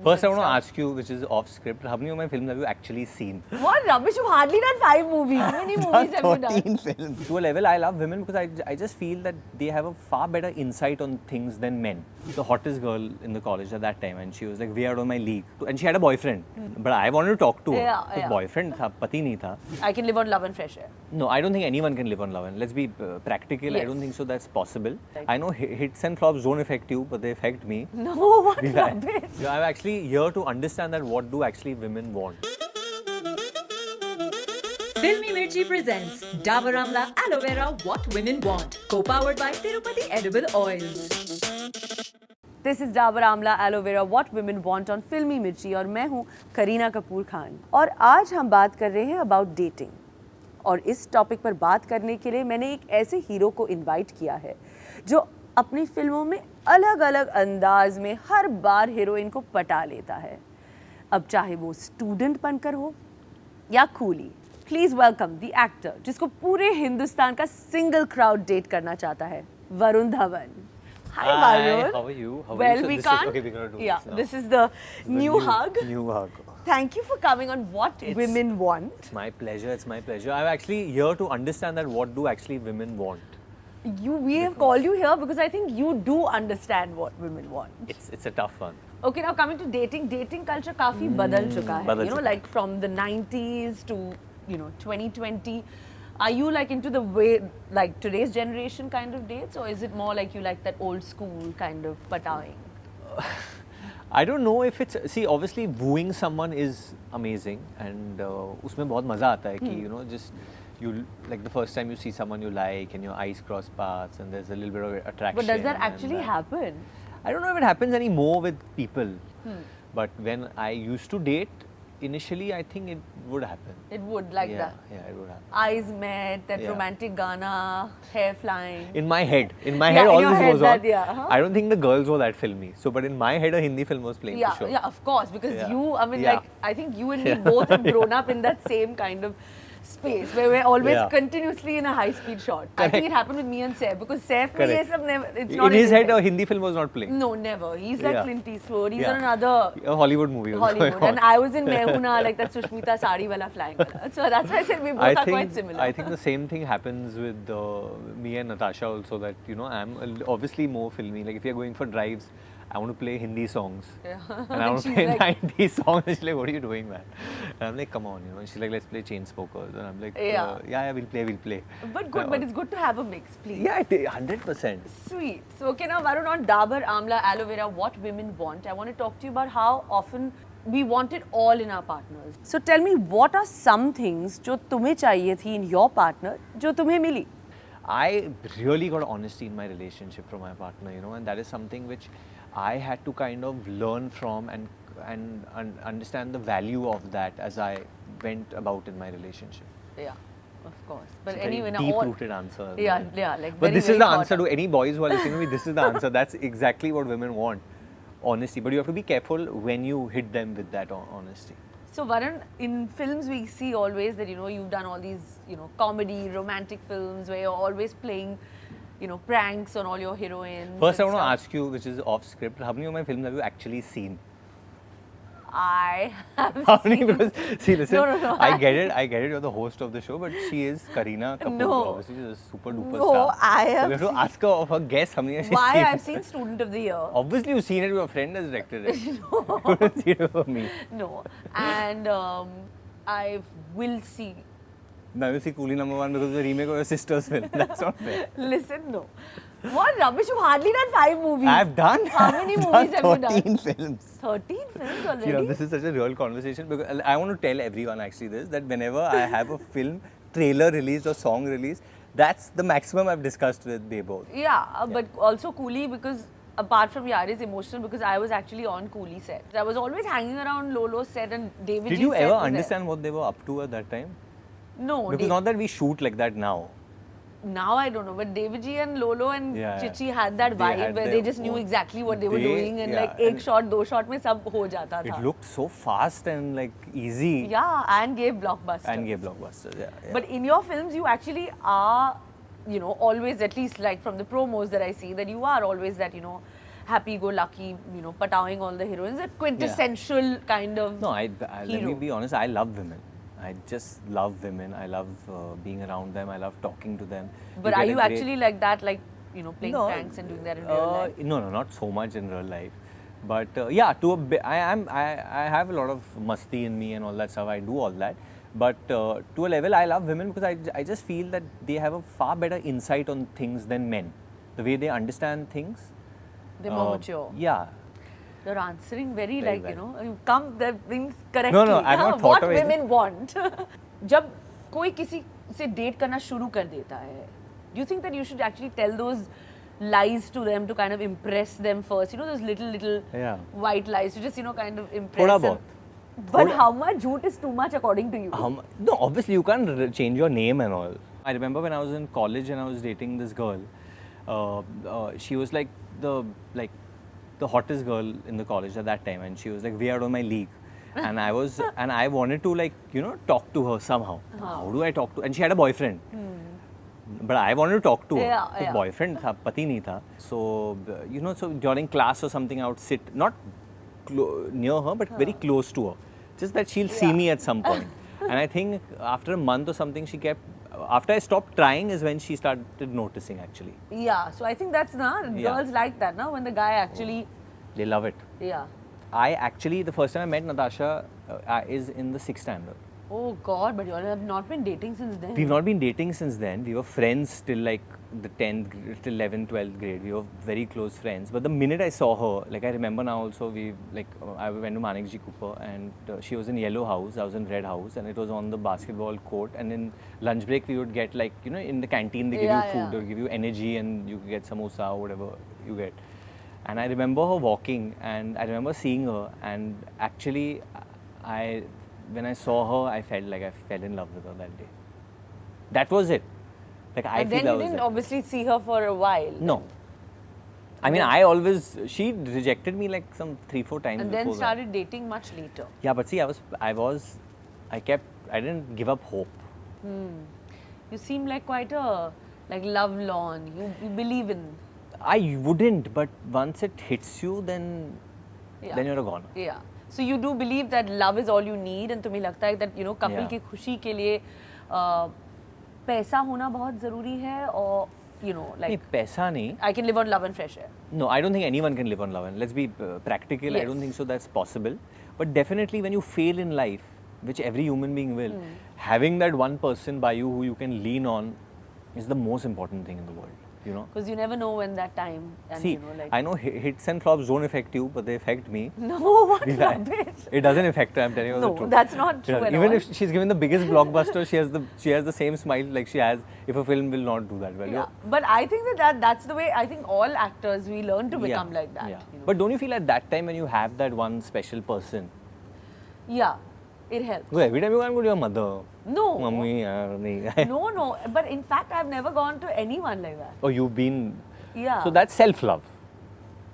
First, I want to ask you, which is off script, how many of my films have you actually seen? What rubbish! You've hardly done 5 movies. How many movies have you done? 13 films. To a level, I love women because I just feel that they have a far better insight on things than men. The hottest girl in the college at that time, and she was like way out of my league. And she had a boyfriend, but I wanted to talk to her. Yeah. Boyfriend tha, pati nahi tha. I can live on love and fresh air. No, I don't think anyone can live on love. And let's be practical. Yes. I don't think so. That's possible. I know hits and flops don't affect you, but they affect me. No, what rubbish! I'm actually here to understand that what do actually women want. Filmy Mirchi presents Dabur Amla Aloe Vera What Women Want, co-powered by Tirupati Edible Oils. This is Dabur Amla Aloe Vera What Women Want on Filmy Mirchi और मैं हूँ करीना कपूर खान और आज हम बात कर रहे हैं अबाउट डेटिंग और इस टॉपिक पर बात करने के लिए मैंने एक ऐसे हीरो को इनवाइट किया है जो अपनी फिल्मों में अलग अलग अंदाज में हर बार हीरोइन को पटा लेता है अब चाहे वो स्टूडेंट बनकर हो या coolie please welcome the actor जिसको पूरे हिंदुस्तान का सिंगल क्राउड डेट करना चाहता है Varun Dhawan Hi Varun. How are you? Well, So we this can't. Okay, we're gonna do yeah, this now. this is the new hug. New hug. Thank you for coming on What Women Want. It's my pleasure. It's my pleasure. I'm actually here to understand that what do actually women want. We have called you here because I think you do understand what women want. It's a tough one. Okay, now coming to dating culture काफी बदल चुका है. बदल You know, चुका है. like from the 90s to 2020. Are you like into the way like today's generation kind of dates, or is it more like you like that old school kind of patawing? I don't know if it's see obviously wooing someone is amazing and उसमें बहुत मजा आता है कि you know just you like the first time you see someone you like and your eyes cross paths and there's a little bit of attraction. But does that and actually happen? I don't know if it happens anymore with people. But when I used to date, initially I think it would happen. It would like Yeah, that. yeah, it would happen. Eyes met, that Yeah. romantic Gana, hair flying. In my head, Yeah, all in your this head goes that, on. yeah, huh? I don't think the girls were that filmy. So, but in my head, a Hindi film was playing Yeah, for sure. yeah, of course, because Yeah. you, I mean, Yeah. like, I think you and me both have grown up in that same kind of space where we're always Yeah. continuously in a high-speed shot. I think it happened with me and Saif because Saif, Correct. ये सब never, it's not In his head, head. a Hindi film was not playing. No, never. He's like Yeah. Clint Eastwood. He's Yeah. on another A Hollywood movie. Was Hollywood, going and on. I was in Mehuna, like that Sushmita sari wala flying wala. So that's why I said we both are quite similar. I think the same thing happens with me and Natasha also. That you know, I'm obviously more filmy. Like if you're going for drives, I want to play Hindi songs, Yeah. and I want to she's play like- 90s songs. And she's like, "What are you doing, man?" And I'm like, "Come on, you know." And she's like, "Let's play Chainsmokers," and I'm like, Yeah. "Yeah, we'll play." But good, but it's good to have a mix, please. Yeah, 100%. Sweet. So, okay, now Varun, on Dabur Amla Aloe Vera, what women want, I want to talk to you about how often we want it all in our partners. So, tell me, what are some things जो तुम्हें चाहिए थी in your partner, जो तुम्हें मिली? I really got honesty in my relationship from my partner, you know, and that is something which I had to kind of learn from and understand the value of that as I went about in my relationship. Yeah, of course. But It's a anyway, very now all. deep-rooted answer. Yeah, man. yeah, like But very, this very is the thought answer out. to any boys who are listening to me. This is the answer. That's exactly what women want. Honesty. But you have to be careful when you hit them with that honesty. So, Varun, in films we see always that, you know, you've done all these, you know, comedy, romantic films where you're always playing, you know, pranks on all your heroines. First, I and want to stuff. ask you, which is off script, how many of my films have you actually seen? I have How many? seen- Because see, listen, No. I get it. You're the host of the show, but she is Kareena Kapoor. No. Obviously, she's a super duper No, star. I So have we have to seen- ask her of her guess how many has she Why seen. I've seen Student of the Year. Obviously, you've seen it. Your friend has directed it. You haven't seen it for me. No, and I will see. Now you see Coolie #1 because it's a remake of your sister's film. That's not fair. Listen, no. What rubbish! You've hardly done 5 movies. I've done. How many I've movies done have you done? 13 films. 13 films already. You know, this is such a real conversation because I want to tell everyone actually this that whenever I have a film trailer released or song released, that's the maximum I've discussed with Bebo. Yeah, but also Coolie because apart from Yaar is emotional because I was actually on Coolie set. I was always hanging around Lolo's set and David Did G's you set ever was there. understand what they were up to at that time? No, Because not that we shoot like that now. now I don't know, but David G and Lolo and Yeah, Chichi had that they vibe had where their they just knew own- exactly what they were they- doing and yeah, like एक and- shot, 2 shot में सब हो जाता था. It looked so fast and like easy. Yeah, and gave blockbusters. And gave blockbusters. Yeah. But in your films, you actually are, you know, always, at least like from the promos that I see, that you are always that, you know, happy-go-lucky, patawing all the heroines. A quintessential kind of No, let me hero. be honest. I love women. I just love women. I love being around them. I love talking to them. But You are get a you great- actually like that, like playing No, pranks and doing that in real life? No, not so much in real life. But yeah, to a bit, I have a lot of masti in me and all that stuff. I do all that. But to a level, I love women because I just feel that they have a far better insight on things than men. The way they understand things. They're more mature. Yeah. You're answering very Very like, well. you come the things correctly. No, I've not thought What of it. women want. जब कोई किसी से date करना शुरू कर देता है, do you think that you should actually tell those lies to them to kind of impress them first? Those little Yeah. white lies to just kind of impress थोड़ा them. बहुत. But how much jhoot is too much according to you? No, obviously you can't change your name and all. I remember when I was in college and I was dating this girl. She was like the hottest girl in the college at that time, and she was like way out of my league. And I wanted to talk to her somehow. How do I talk to? And she had a boyfriend. But I wanted to talk to her. Yeah, Her yeah. boyfriend tha, pati nahi tha. So so during class or something, I would sit not near her, but very close to her. Just that she'll see me at some point. And I think after a month or something, she kept. After I stopped trying is when she started noticing actually. Yeah, so I think that's Yeah. girls like that, when the guy actually, They love it. yeah. I actually, the first time I met Natasha is in the 6th standard. Oh God, but you all have not been dating since then. We've not been dating since then. We were friends till like the 10th, till 11th, 12th grade. We were very close friends. But the minute I saw her, like I remember now also, I went to Manekji Cooper and she was in Yellow House, I was in Red House, and it was on the basketball court. And in lunch break, we would get in the canteen, they give Yeah, you food, yeah. they'll give you energy and you get samosa or whatever you get. And I remember her walking and I remember seeing her, and actually, when I saw her, I felt like I fell in love with her that day. That was it. Like I And feel then that you was didn't it. obviously see her for a while. No. I mean, she rejected me like some 3-4 times And then before started dating much later. that. Yeah, but see, I didn't give up hope. You seem like quite a lovelorn. You believe in. I wouldn't, but once it hits you, then Yeah. you're a goner. Yeah. So you do believe that love is all you need, and तुम्हें लगता है that couple Yeah. की खुशी के लिए पैसा होना बहुत जरूरी है, or नहीं, like पैसा नहीं. I can live on love and fresh air. No, I don't think anyone can live on love. And let's be practical. I Yes. don't think so that's possible. But definitely, when you fail in life, which every human being will, having that one person by you who you can lean on is the most important thing in the world. Because you never know when that time. And See, I know hits and flops don't affect you, but they affect me. No, what Because rubbish. It doesn't affect her. I'm telling you No, the truth. that's not true at Even all. if she's given the biggest blockbuster, she has the same smile like she has if a film will not do that well. Yeah. But I think that's the way. I think all actors we learn to become like that. Yeah. But don't you feel at that time when you have that one special person? Yeah, it helps. Well, every time you can't go to your mother. No. Mummy, nahi. No. But in fact, I've never gone to anyone like that. Or you've been. Yeah. So that's self-love.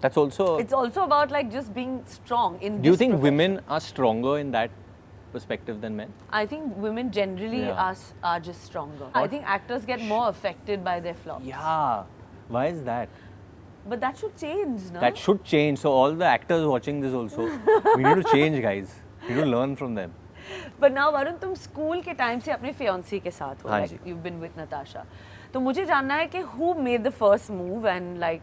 That's also. It's also about like just being strong in. Do you this think profession. women are stronger in that perspective than men? I think women generally Yeah. are just stronger. I think actors get more affected by their flops. Yeah. Why is that? But that should change, no? That should change. So all the actors watching this also, we need to change, guys. We need to learn from them. But now Varun, तुम school के time से अपने fiancé के साथ हो, हाँ like ji. you've been with Natasha. तो मुझे जानना है कि who made the first move, and like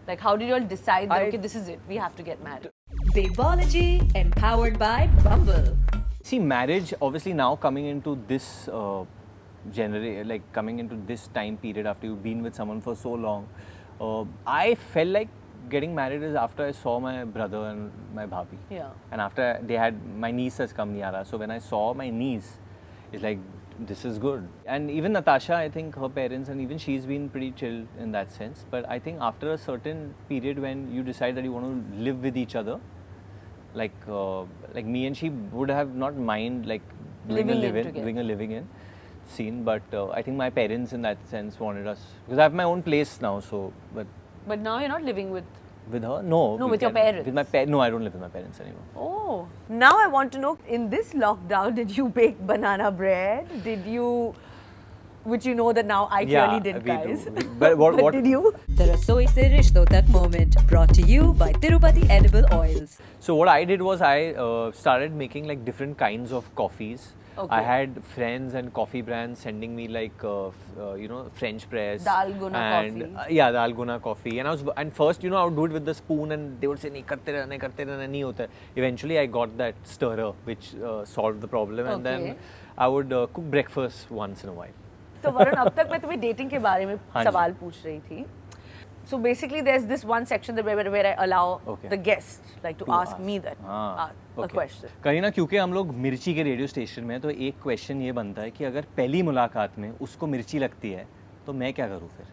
like how did you all decide that okay, this is it, we have to get married? Babology, empowered by Bumble. See, marriage, obviously now coming into this coming into this time period after you've been with someone for so long, I felt like getting married is after I saw my brother and my bhabhi. Yeah. And after my niece has come, Niara. So when I saw my niece, it's like, this is good. And even Natasha, I think her parents, and even she's been pretty chill in that sense. But I think after a certain period when you decide that you want to live with each other, like me and she would have not mind like doing a living in scene. But I think my parents in that sense wanted us, because I have my own place now. So, But now you're not living with. with her, no. No, we with your can- parents. With my no, I don't live with my parents anymore. Oh. Now I want to know, in this lockdown, did you bake banana bread? Did you which you know that now I clearly did, we guys. do. But what did you? The Rasoi Se Rishto Tak moment brought to you by Tirupati Edible Oils. So what I did was I started making like different kinds of coffees. Okay. I had friends and coffee brands sending me like French press, Dalgona and coffee. Dalgona coffee. And first I would do it with the spoon, and they would say nahi karte rehna, nahi hota hai. Eventually I got that stirrer which solved the problem, and Okay. then I would cook breakfast once in a while. तो वरुण, अब तक मैं तुम्हें dating के बारे में हाँ जी। सवाल पूछ रही थी. So basically, there's this one section that where I allow Okay. the guest like to ask me that हाँ, a okay. question. करीना, क्योंकि हम लोग मिर्ची के रेडियो स्टेशन में हैं, तो एक क्वेश्चन ये बनता है कि अगर पहली मुलाकात में उसको मिर्ची लगती है तो मैं क्या करूँ फिर?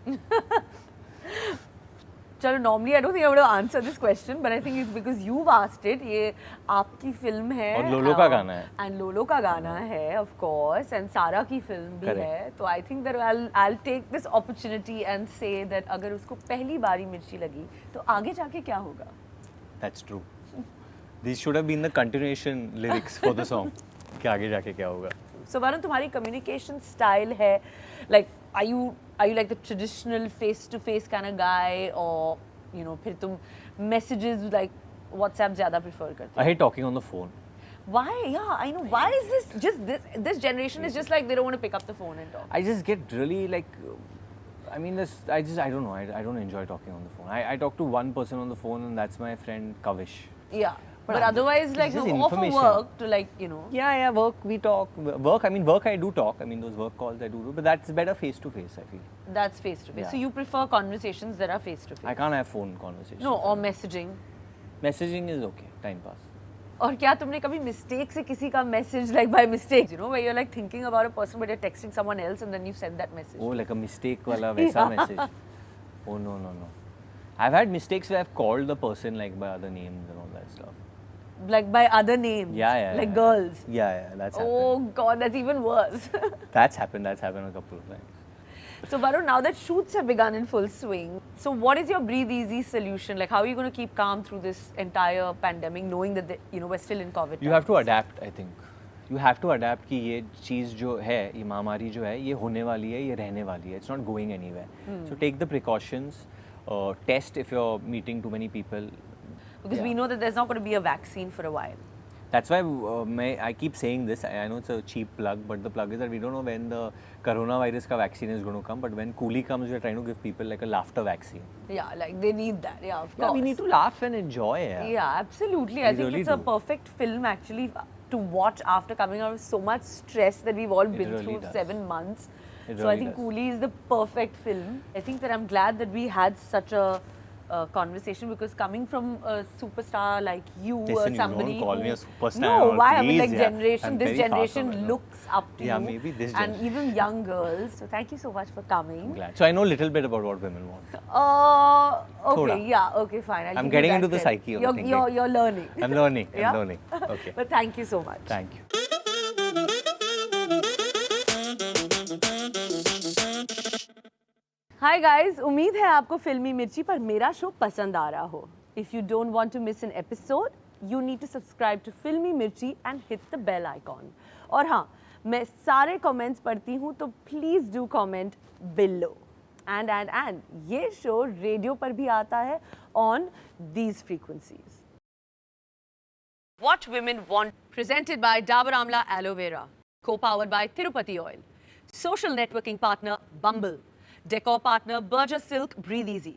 चलो, normally I don't think I would have answered this question, but I think it's because you've asked it. ये आपकी फिल्म है और लोलो का गाना है. and लोलो का गाना है, of course, and सारा की फिल्म भी Correct. है. तो I think that I'll take this opportunity and say that अगर उसको पहली बारी मिर्ची लगी तो आगे जाके क्या होगा? That's true. These should have been the continuation lyrics for the song. कि आगे जाके क्या होगा? So वरुण, तुम्हारी communication style है, like are you like the traditional face-to-face kind of guy, or फिर तुम messages like WhatsApp ज़्यादा prefer करते हो? I hate talking on the phone. Why? Yeah, I know. Why is this generation is just like they don't want to pick up the phone and talk. I just get really like, I don't know. I don't enjoy talking on the phone. I talk to one person on the phone, and that's my friend Kavish. Yeah. But But otherwise, like, it's just no, off of information. work to like, Yeah, work we talk. Work I do talk. I mean, those work calls I do, but that's better face to face, I feel. that's face to face. Yeah. So you prefer conversations that are face to face? I can't have phone conversations. No, or messaging. Messaging is okay, time pass. और क्या तुमने कभी mistake से किसी का message like by mistake, where you're like thinking about a person but you're texting someone else and then you send that message? Oh, like a mistake wala वैसा message. Oh no. I've had mistakes where I've called the person like by other names and all that stuff. Like by other names? Yeah. Like girls? Yeah, that's happened. Oh God, that's even worse. That's happened a couple of times. So Varun, now that shoots have begun in full swing, so what is your breathe easy solution? Like, how are you going to keep calm through this entire pandemic, knowing that we're still in COVID? You have to adapt, I think. You have to adapt कि ये चीज़ जो है, ये महामारी जो है, ये होने वाली है, ये रहने वाली है. It's not going anywhere. So take the precautions. Test if you're meeting too many people. Because we know that there's not going to be a vaccine for a while. That's why I keep saying this. I know it's a cheap plug, but the plug is that we don't know when the coronavirus ka vaccine is going to come. But when Coolie comes, we're trying to give people like a laughter vaccine. Yeah, like they need that. Yeah, of course. Yeah, we need to laugh and enjoy. Yeah, absolutely. I think really it's a do. perfect film actually to watch after coming out of so much stress that we've all been really through does. 7 months. It So I really think does. Coolie is the perfect film. I think that I'm glad that we had such a conversation, because coming from a superstar like you, Listen, you somebody don't call who, me a superstar no, and all, why? I mean, please, like yeah. generation, I'm this very far from generation it, no. looks up to Yeah, you, maybe this and generation. even young girls. So thank you so much for coming. I'm glad. So I know a little bit about what women want. Okay, Thoda. yeah, okay, fine. I'll I'm give you getting that into the credit. psyche of the thinking. You're learning. I'm learning. Yeah? I'm learning. Okay. But thank you so much. Thank you. Hi guys, उम्मीद है आपको फिल्मी मिर्ची पर मेरा show पसंद आ रहा हो. If you don't want to miss an episode, you need to subscribe to Filmy Mirchi and hit the bell icon. और हाँ, मैं सारे कमेंट्स पढ़ती हूँ, तो please do comment below. And ये शो रेडियो पर भी आता है on these frequencies. What Women Want, presented by Dabur Amla Aloe Vera, co-powered by Tirupati Oil, social networking partner Bumble, decor partner Berger Silk Breathe Easy.